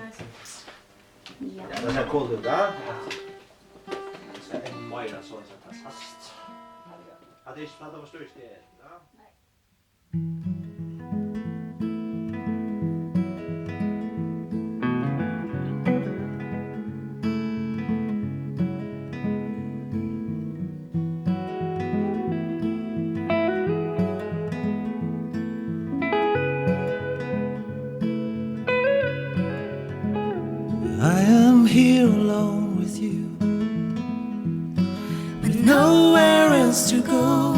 Ja. Ja, det är coolt ut, va? Ska en mera så att det fast. Ja, det är inte att förstå det, va? I am here alone with you, with nowhere else to go.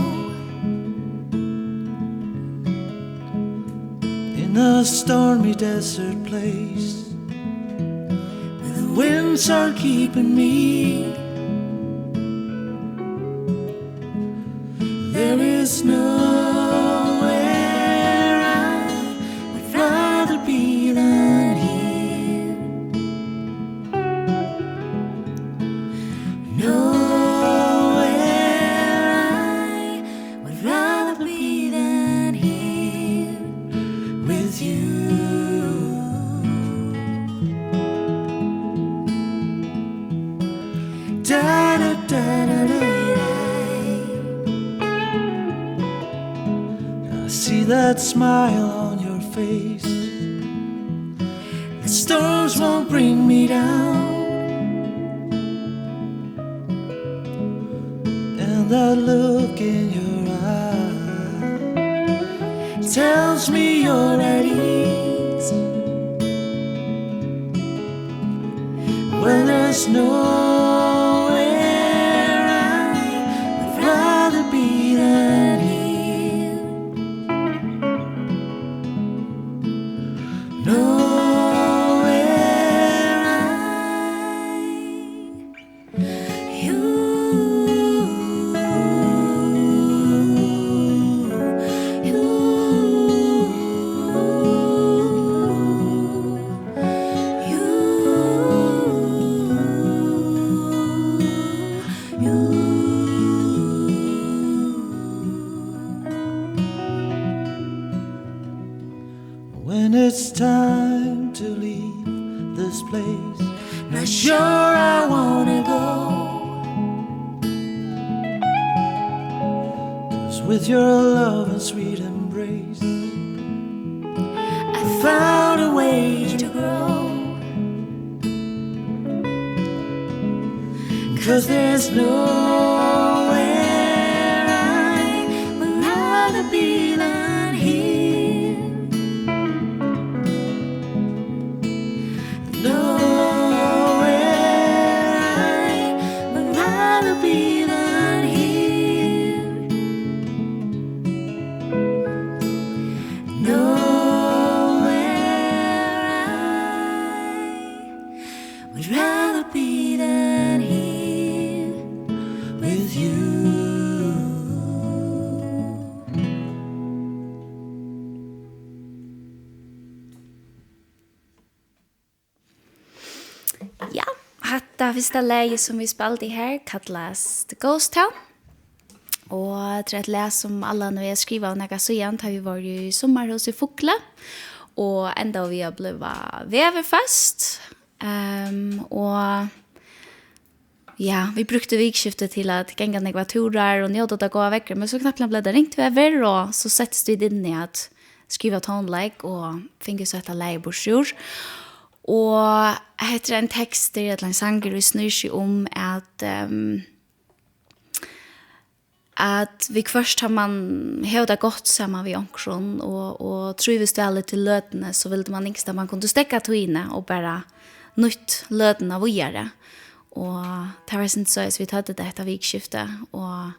In a stormy desert place, where the winds are keeping me. There is nowhere I would rather be than here. Nowhere I would rather be than here with you. Da da da da da. I see that smile on your face. The storms won't bring me down. And that look in your eye tells me you're at ease. Well, there's nowhere I would rather be than here. Nowhere when it's time to leave this place, not sure I wanna go. 'Cause with your love and sweet embrace, I found a way to grow. 'Cause there's nowhere I would rather be than here. Nowhere I would rather be than here. Nowhere I would rather be than here with you. Ja, hatta första läget som vi spelade här kallas The Ghost Town. Och det är ett läs som alla nu är skriva och näga så igen har vi varit i sommarhus i Fokla. Och ända vi har blivit väverfast. Och ja, vi brukte vikskiftet till att gänga några turer och njöta att gå veckor. Men så knappt blev det ringt över och så sätts vi in i att skriva tonelike och finge så ett lägebursjur. Og heter en tekst der et eller annet sanger og snur seg om at vi først har man høyda godt sammen ved omkron og trives veldig til løtene så ville man ikke at man kunne stekke toine og bare nytt løtene av gjøre. Og det var sånn så vi tatt det etter vikskiftet og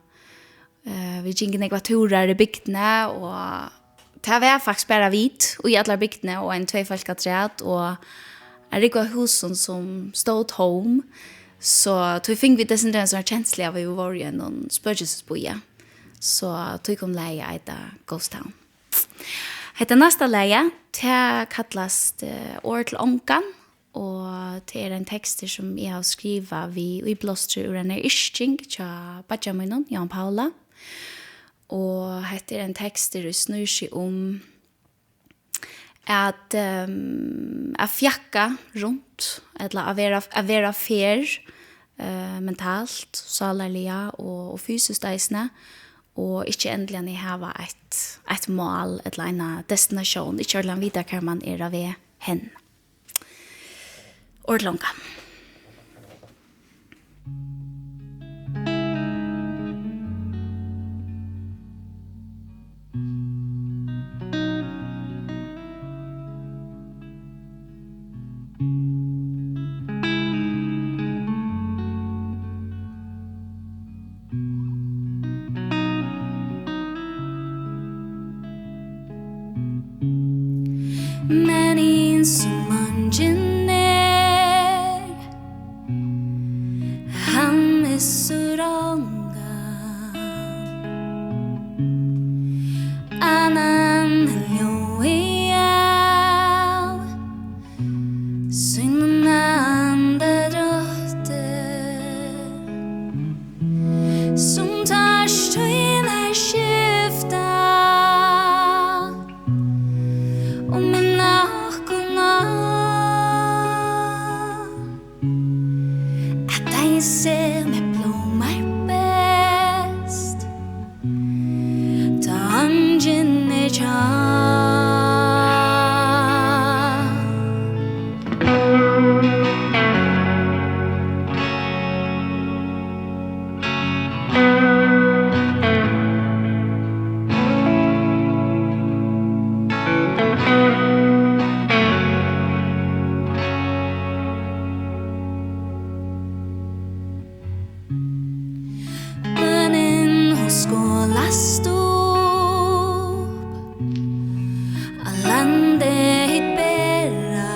vi gikk nekva turer i bygdene og det var faktisk bare vidt og i alle bygdene og en tveifolkatræt og jeg rikket husen som stod home, så tog fikk vi det som var kjenslig av vi var i noen spørselsboje. Så tog kom leie etter Ghost Town. Hette neste leie, det kalles År til Onkan, og det er en tekster som jeg har skrivet i blåstre ur en isching til Badjaminon, Jan Paula. Og hette er en tekster som snur seg om att fjacka runt eller att vara fair mentalt, salarliga och fysiskt eisne, og ikke endelig ni hava et mål, et eller annet destinasjon, ikke ordentlig vite hva man av ved hen. Ordlånga. Men in som mangen han så ronga anan loia synanda drotte som tar stöjnar skifta se med blommar bäst ta angen stop alande bera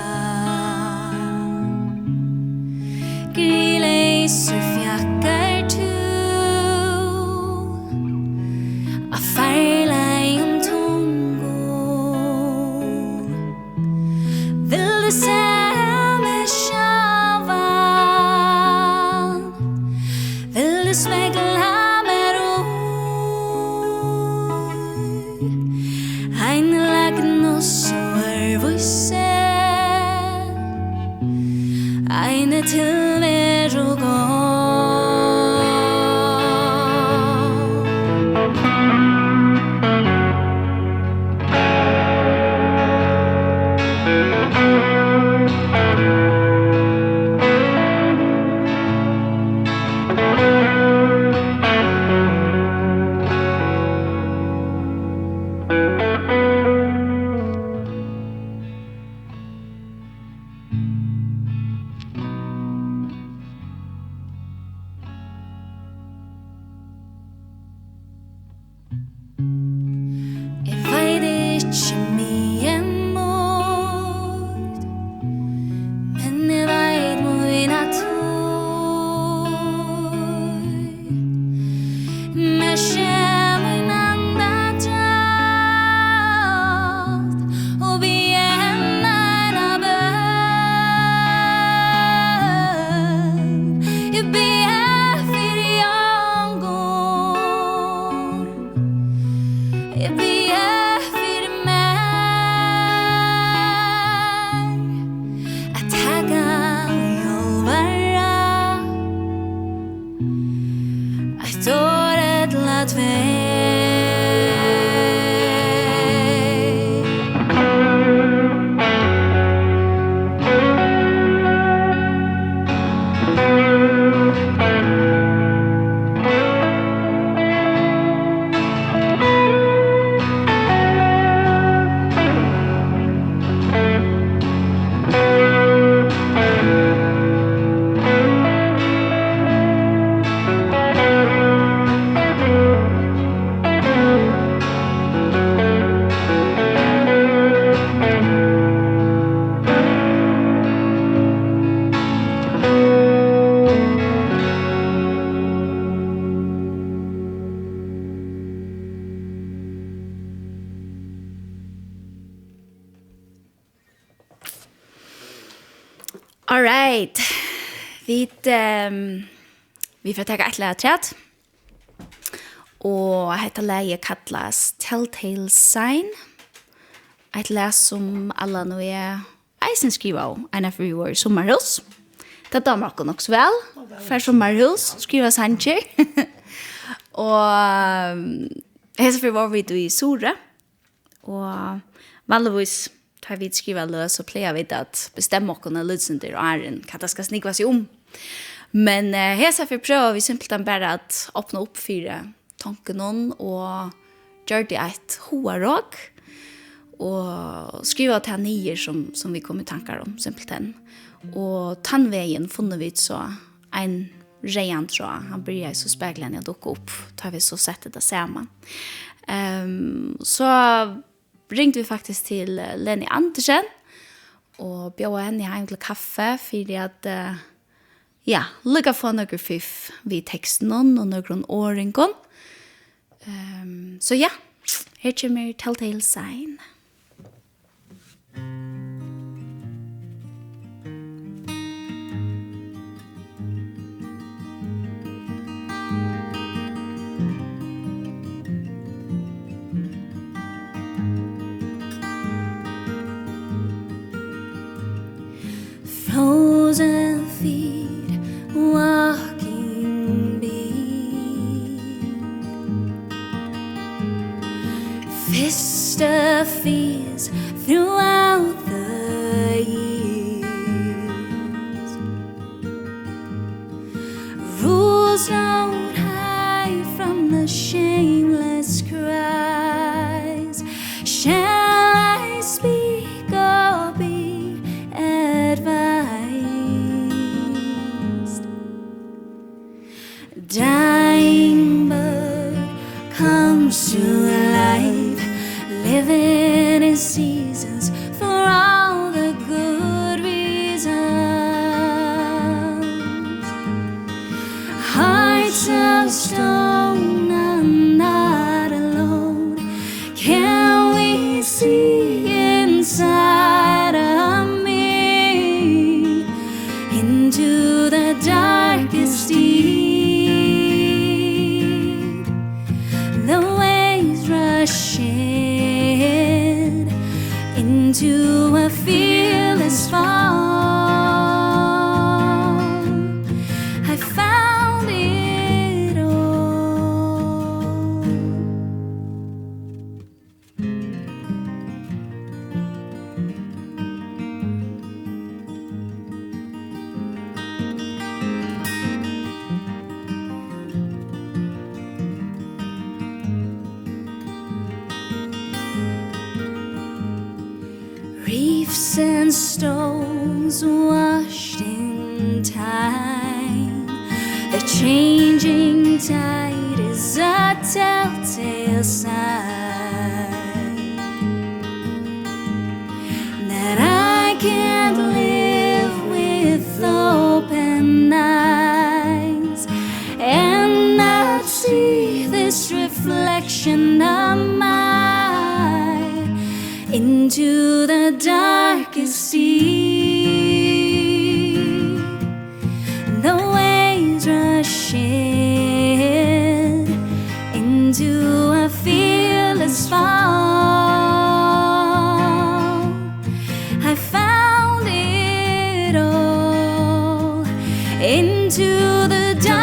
grile surfjackar tu a farla tungo vill du se mig sjava vill du smegla ein lagno sorvuse eine tilverugo All right. Vi får ta ett läge träd. Och detta läge kallas Telltale Sign. ett läs som alla nu är eisen skriva av en av vår sommarhus. Det damer också också väl. För sommarhus skriva sanger. Och hesa för var vi i Sora. Och vanligtvis tar vi skriva lös och plejer vi att bestämma oss när lydsender och ären kan det ska snikva sig om. Men hesa för prövar vi simpelt bara att öppna upp för tanken och gör det ett hoarok och skriva till nier som vi kommer tankar om simpelt. Och tandvägen funnet vi så en rejan tror jag. Han börjar så speglande att duka upp. Tar vi så sättet det samman. Så ringde vi faktiskt till Lenny Andersen och bjöd henne hem till kaffe för att lycka få några fiff vid texten och några åringen. Så här kommer Telltale Sign. Frozen feet walking beat, fist of fears throughout the years. Rules don't hide from the shameless cries. Shall I speak or be advised? Dying bird comes to life, living in seasons for all the good reasons. Hearts of stone are not alone. Can we see inside of me into the darkest deep? The waves rush in into a fearless fall. I found it all. Reefs and stones washed in time. The changing tide is a telltale sign that I can't live with open eyes and not see this reflection of mine into the darkest sea. The waves rush in into a fearless fall. I found it all into the darkest